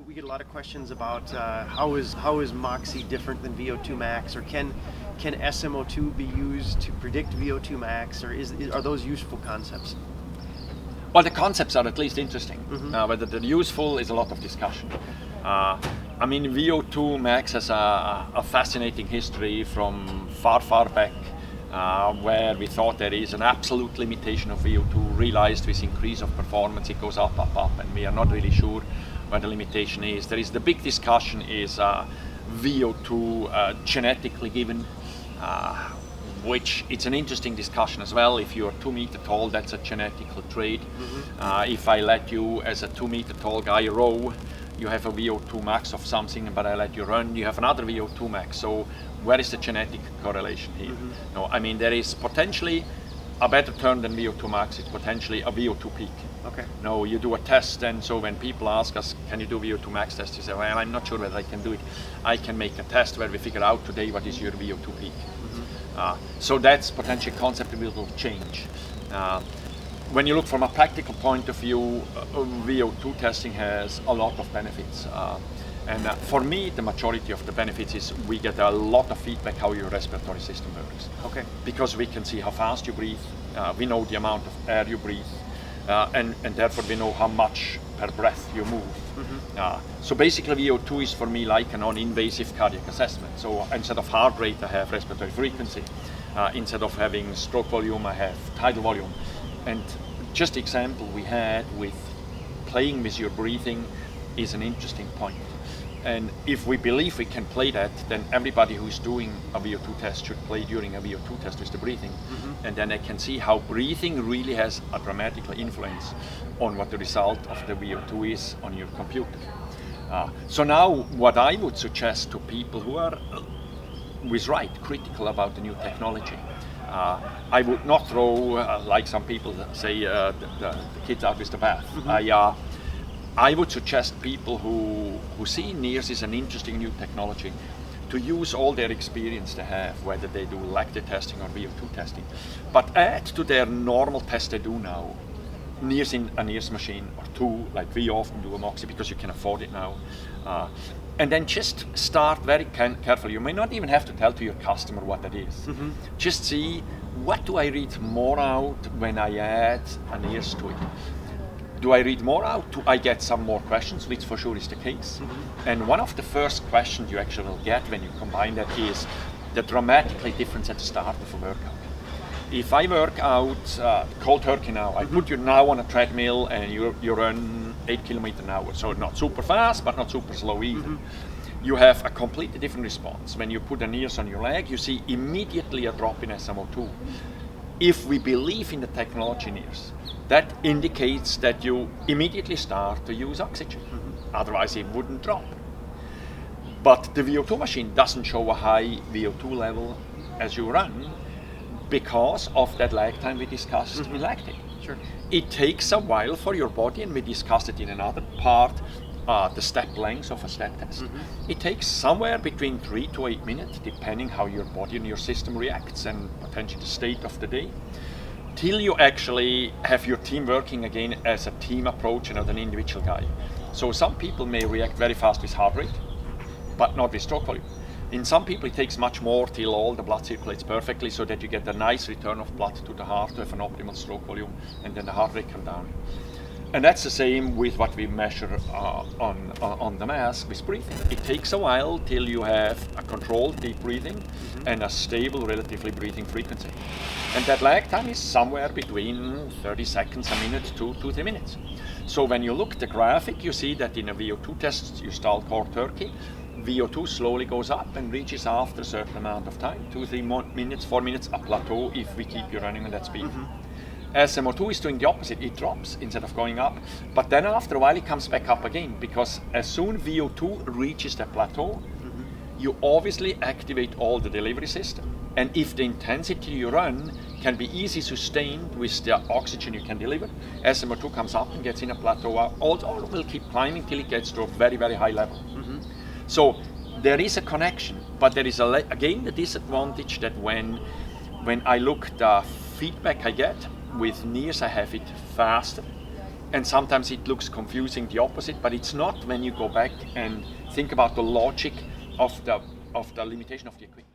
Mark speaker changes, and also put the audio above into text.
Speaker 1: We get a lot of questions about how is Moxy different than VO2max, or can SmO2 be used to predict VO2max, or are those useful concepts?
Speaker 2: Well, the concepts are at least interesting.
Speaker 1: Mm-hmm.
Speaker 2: Whether they're useful is a lot of discussion. I mean, VO2max has a fascinating history from far back, where we thought there is an absolute limitation of VO2, realized with increase of performance it goes up, and we are not really sure where the limitation is. There is the big discussion is VO2 genetically given, which it's an interesting discussion as well. If you are 2 meter tall, that's a genetical trait.
Speaker 1: Mm-hmm.
Speaker 2: If I let you as a 2 meter tall guy row, you have a VO2 max of something, but I let you run, you have another VO2 max. So where is the genetic correlation here?
Speaker 1: Mm-hmm.
Speaker 2: No, I mean, there is potentially a better term than VO2 max, it's potentially a VO2 peak.
Speaker 1: Okay.
Speaker 2: No, you do a test, and so when people ask us, can you do VO2 max test, you say, well, I'm not sure whether I can do it. I can make a test where we figure out today what is your VO2 peak.
Speaker 1: Mm-hmm.
Speaker 2: So that's potentially a concept that will change. When you look from a practical point of view, VO2 testing has a lot of benefits. And for me, the majority of the benefits is we get a lot of feedback how your respiratory system works.
Speaker 1: Okay.
Speaker 2: Because we can see how fast you breathe, we know the amount of air you breathe, and therefore we know how much per breath you move.
Speaker 1: Mm-hmm.
Speaker 2: So basically VO2 is for me like a non-invasive cardiac assessment. So instead of heart rate, I have respiratory frequency. Instead of having stroke volume, I have tidal volume. And just example we had with playing with your breathing is an interesting point. And if we believe we can play that, then everybody who's doing a VO2 test should play during a VO2 test with the breathing.
Speaker 1: Mm-hmm.
Speaker 2: And then they can see how breathing really has a dramatic influence on what the result of the VO2 is on your computer. So now what I would suggest to people who are critical about the new technology, I would not throw, like some people say, the kids out with the bath.
Speaker 1: Mm-hmm.
Speaker 2: I would suggest people who see NIRS as an interesting new technology to use all their experience they have, whether they do lactate testing or VO2 testing, but add to their normal test they do now, NIRS in a NIRS machine or two, like we often do a Moxy because you can afford it now. And then just start very carefully. You may not even have to tell to your customer what that is.
Speaker 1: Mm-hmm.
Speaker 2: Just see, what do I read more out when I add a NIRS to it? Do I read more out? Do I get some more questions, which for sure is the case?
Speaker 1: Mm-hmm.
Speaker 2: And one of the first questions you actually will get when you combine that is the dramatically difference at the start of a workout. If I work out cold turkey now, I put you now on a treadmill and you run 8 kilometers an hour, so not super fast but not super slow either.
Speaker 1: Mm-hmm.
Speaker 2: You have a completely different response. When you put a NIRS on your leg, you see immediately a drop in SmO2. If we believe in the technology NIRS, that indicates that you immediately start to use oxygen.
Speaker 1: Mm-hmm.
Speaker 2: Otherwise it wouldn't drop. But the VO2 machine doesn't show a high VO2 level as you run because of that lag time we discussed in lactate.
Speaker 1: Sure.
Speaker 2: It takes a while for your body, and we discussed it in another part, the step length of a step test.
Speaker 1: Mm-hmm.
Speaker 2: It takes somewhere between 3 to 8 minutes, depending how your body and your system reacts and potentially the state of the day, till you actually have your team working again as a team approach and not an individual guy. So some people may react very fast with heart rate, but not with stroke volume. In some people it takes much more till all the blood circulates perfectly so that you get a nice return of blood to the heart to have an optimal stroke volume, and then the heart rate comes down. And that's the same with what we measure on the mask with breathing. It takes a while till you have a controlled deep breathing and a stable relatively breathing frequency. And that lag time is somewhere between 30 seconds, a minute to 2-3 minutes. So when you look at the graphic, you see that in a VO2 test, you start cold turkey, VO2 slowly goes up and reaches after a certain amount of time, 2-3 minutes, 4 minutes, a plateau if we keep you running at that speed. SmO2 is doing the opposite, it drops instead of going up, but then after a while it comes back up again, because as soon VO2 reaches the plateau, you obviously activate all the delivery system. And if the intensity you run can be easily sustained with the oxygen you can deliver, SmO2 comes up and gets in a plateau, all will keep climbing till it gets to a very, very high level. So there is a connection, but there is again the disadvantage that when I look the feedback I get with NIRS, I have it faster, And sometimes it looks confusing, the opposite, but it's not when you go back and think about the logic of the limitation of the equipment.